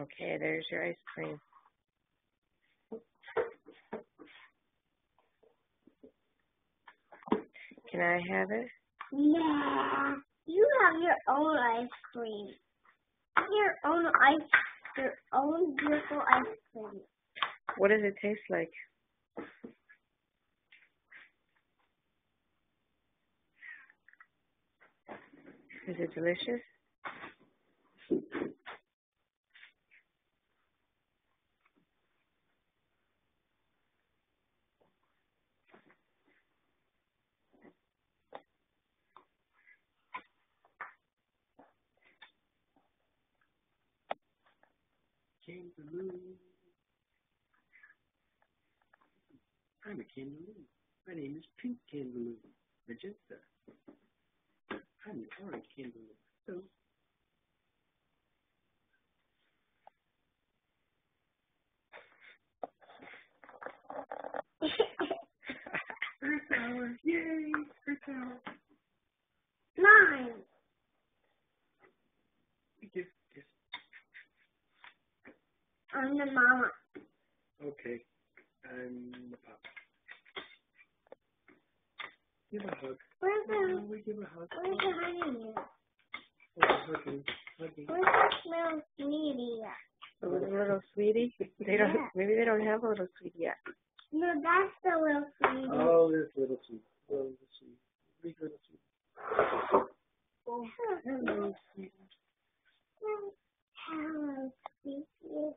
Okay, there's your ice cream. Can I have it? Nah, you have your own ice cream. Your own beautiful ice cream. What does it taste like? Is it delicious? Kangaroo. I'm a kangaroo. My name is Pink Kangaroo. Magenta. I'm the orange kangaroo. So. Earth Hour. Yay! Earth Hour. 9. Give. I'm the mama. Okay. I'm the papa. Give a hug. We give a hug. Where's the honey? Hugging. Where's the little sweetie at? The little sweetie? They don't. Yeah. Maybe they don't have a little sweetie yet. No, that's the little sweetie. Oh, this little sweet. Oh, little sweet. Big little sweet. Oh, Hello, sweet. hello, sweetie.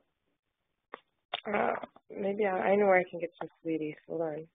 Maybe I know where I can get some sweeties. Hold on.